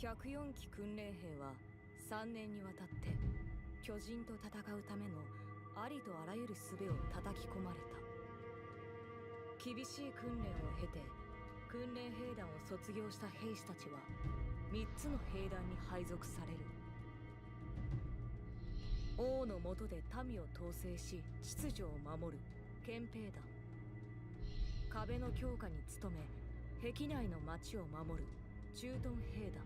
104期訓練兵は3年にわたって巨人と戦うためのありとあらゆる術を叩き込まれた。厳しい訓練を経て訓練兵団を卒業した兵士たちは3つの兵団に配属される。王の下で民を統制し秩序を守る憲兵団、壁の強化に努め壁内の町を守る駐屯兵団、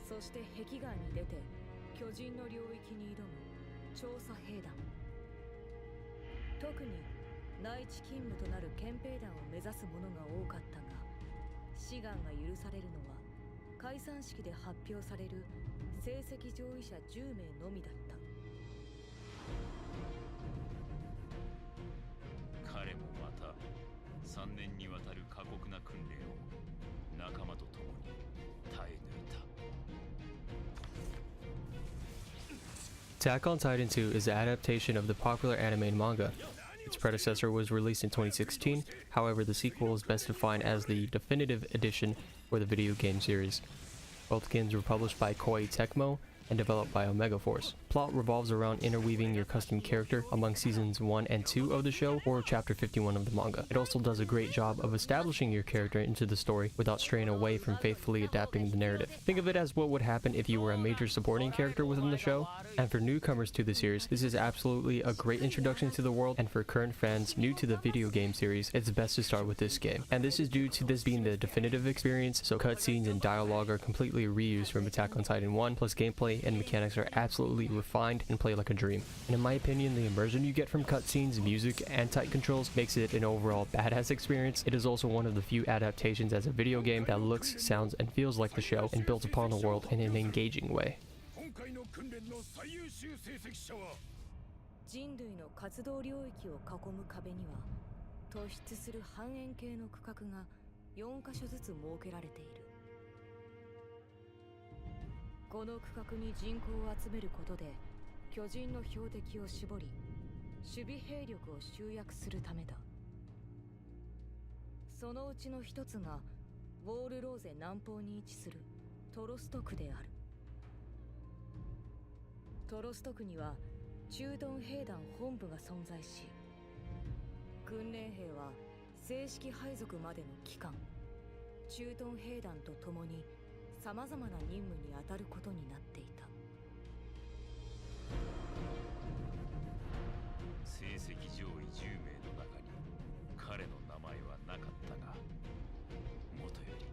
そして壁外に出て巨人の領域に挑む調査兵団。特に内地勤務となる憲兵団を目指す者が多かったが、志願が許されるのは解散式で発表される成績上位者10名のみだった。彼もまた3年にわたる過酷な訓練を仲間と共に耐え抜いた。Attack on Titan 2 is an adaptation of the popular anime and manga. Its predecessor was released in 2016, however the sequel is best defined as the definitive edition for the video game series. Both games were published by Koei Tecmo and developed by Omega Force. Plot revolves around interweaving your custom character among seasons 1 and 2 of the show or chapter 51 of the manga. It also does a great job of establishing your character into the story without straying away from faithfully adapting the narrative. Think of it as what would happen if you were a major supporting character within the show. And for newcomers to the series, this is absolutely a great introduction to the world, and for current fans new to the video game series, it's best to start with this game. And this is due to this being the definitive experience, so cutscenes and dialogue are completely reused from Attack on Titan 1, plus gameplay and mechanics are absolutely refined and play like a dream. And in my opinion, the immersion you get from cutscenes, music, and tight controls makes it an overall badass experience. It is also one of the few adaptations as a video game that looks, sounds, and feels like the show and builds upon the world in an engaging way. 人類の活動領域を囲む壁には突出する半円形の区画が4カ所ずつ設けられている。この区画に人口を集めることで巨人の標的を絞り守備兵力を集約するためだ。そのうちの一つがウォールローゼ南方に位置するトロスト区である。トロスト区には駐屯兵団本部が存在し、訓練兵は正式配属までの期間駐屯兵団と共にさまざまな任務に当たることになっていた。成績上位10名の中に彼の名前はなかったが、もとより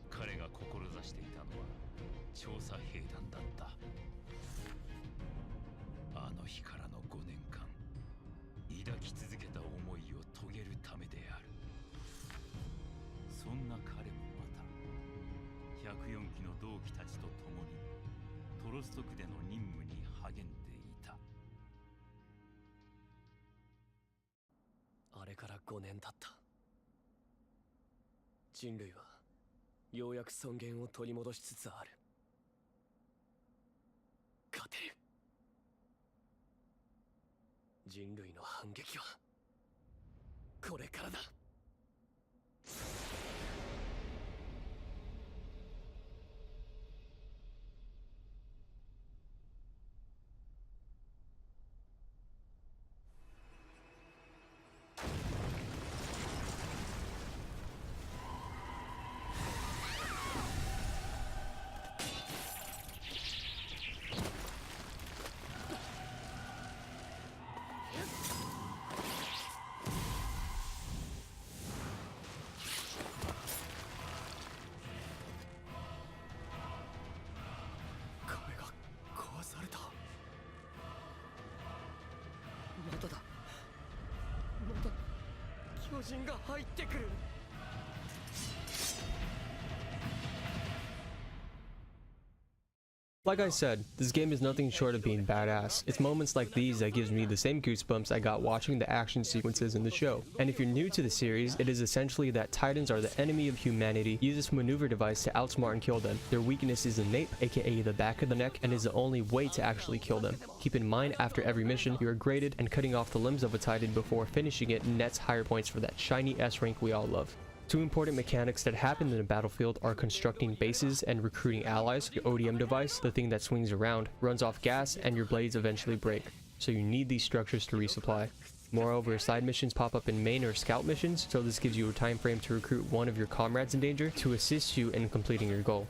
彼が志していたのは調査兵団だった。あの日からの5年間抱き続けた思いを遂げるためである。そんな彼もまた104期の同期たちと共にトロスト区での任務に励んでいた。あれから5年経った。人類はようやく尊厳を取り戻しつつある。勝てる。人類の反撃はこれからだ。巨人が入ってくる。Like I said, this game is nothing short of being badass. It's moments like these that gives me the same goosebumps I got watching the action sequences in the show. And if you're new to the series, it is essentially that Titans are the enemy of humanity, use this maneuver device to outsmart and kill them. Their weakness is innate, aka the back of the neck, and is the only way to actually kill them. Keep in mind, after every mission, you are graded, and cutting off the limbs of a Titan before finishing it nets higher points for that shiny S rank we all love. Two important mechanics that happen in the battlefield are constructing bases and recruiting allies. Your ODM device, the thing that swings around, runs off gas and your blades eventually break, so you need these structures to resupply. Moreover, side missions pop up in main or scout missions, so this gives you a time frame to recruit one of your comrades in danger to assist you in completing your goal.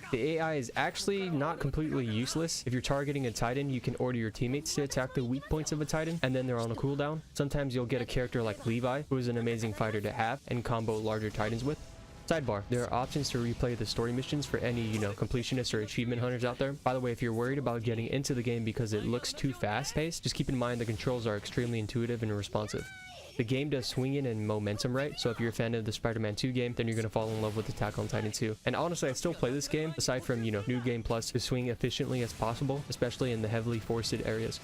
The AI is actually not completely useless. If you're targeting a Titan, you can order your teammates to attack the weak points of a Titan, and then they're on a cooldown. Sometimes you'll get a character like Levi, who is an amazing fighter to have and combo larger Titans with. Sidebar, there are options to replay the story missions for any, completionists or achievement hunters out there. By the way, if you're worried about getting into the game because it looks too fast-paced, just keep in mind the controls are extremely intuitive and responsive. The game does swinging and momentum right, so if you're a fan of the Spider-Man 2 game, then you're going to fall in love with Attack on Titan 2. And honestly, I still play this game, aside from, New Game Plus, to swing efficiently as possible, especially in the heavily forested areas.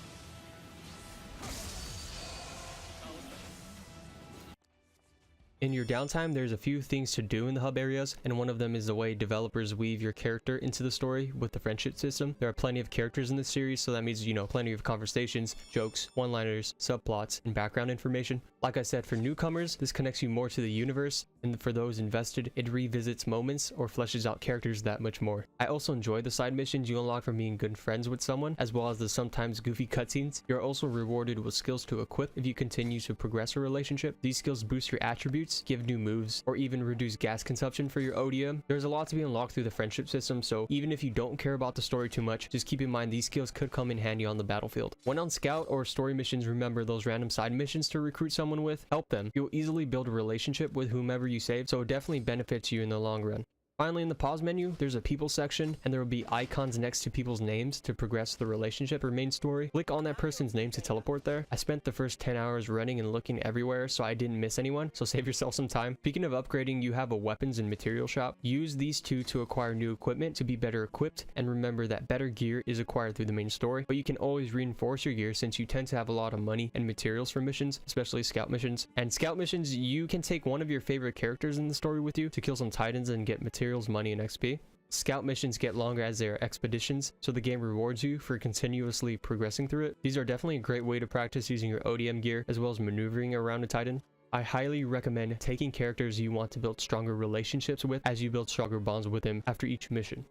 In your downtime, there's a few things to do in the hub areas, and one of them is the way developers weave your character into the story with the friendship system. There are plenty of characters in this series, so that means, plenty of conversations, jokes, one-liners, subplots, and background information. Like I said, for newcomers, this connects you more to the universe, and for those invested, it revisits moments or fleshes out characters that much more. I also enjoy the side missions you unlock from being good friends with someone, as well as the sometimes goofy cutscenes. You're also rewarded with skills to equip if you continue to progress a relationship. These skills boost your attributes, give new moves, or even reduce gas consumption for your ODM. There's a lot to be unlocked through the friendship system, so even if you don't care about the story too much, just keep in mind these skills could come in handy on the battlefield. When on scout or story missions, remember those random side missions to recruit someone with. Help them. You'll easily build a relationship with whomever you save, so it definitely benefits you in the long run. Finally, in the pause menu, there's a people section, and there will be icons next to people's names to progress the relationship or main story. Click on that person's name to teleport there. I spent the first 10 hours running and looking everywhere, so I didn't miss anyone, so save yourself some time. Speaking of upgrading, you have a weapons and material shop. Use these two to acquire new equipment to be better equipped, and remember that better gear is acquired through the main story, but you can always reinforce your gear since you tend to have a lot of money and materials for missions, especially scout missions. And scout missions, you can take one of your favorite characters in the story with you to kill some Titans and get materials, money, and XP. Scout missions get longer as they are expeditions, so the game rewards you for continuously progressing through it. These are definitely a great way to practice using your ODM gear as well as maneuvering around a Titan. I highly recommend taking characters you want to build stronger relationships with as you build stronger bonds with them after each mission.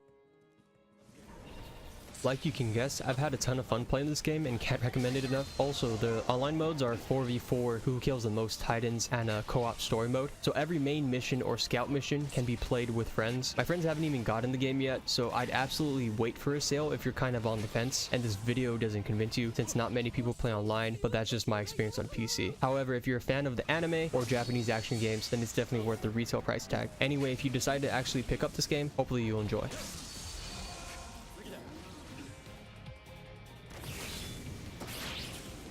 Like you can guess, I've had a ton of fun playing this game and can't recommend it enough. Also, the online modes are 4v4 who kills the most Titans and a co-op story mode. So every main mission or scout mission can be played with friends. My friends haven't even gotten the game yet, so I'd absolutely wait for a sale if you're kind of on the fence and this video doesn't convince you, since not many people play online, but that's just my experience on PC. However, if you're a fan of the anime or Japanese action games, then it's definitely worth the retail price tag. Anyway, if you decide to actually pick up this game, hopefully you'll enjoy.104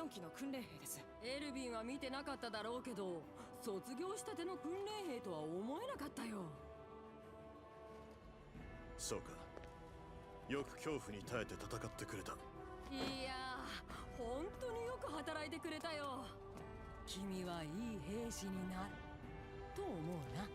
期の訓練兵です。エルヴィンは見てなかっただろうけど、卒業したての訓練兵とは思えなかったよ。そうか。よく恐怖に耐えて戦ってくれた。いやー、本当によく働いてくれたよ。君はいい兵士になると思うな。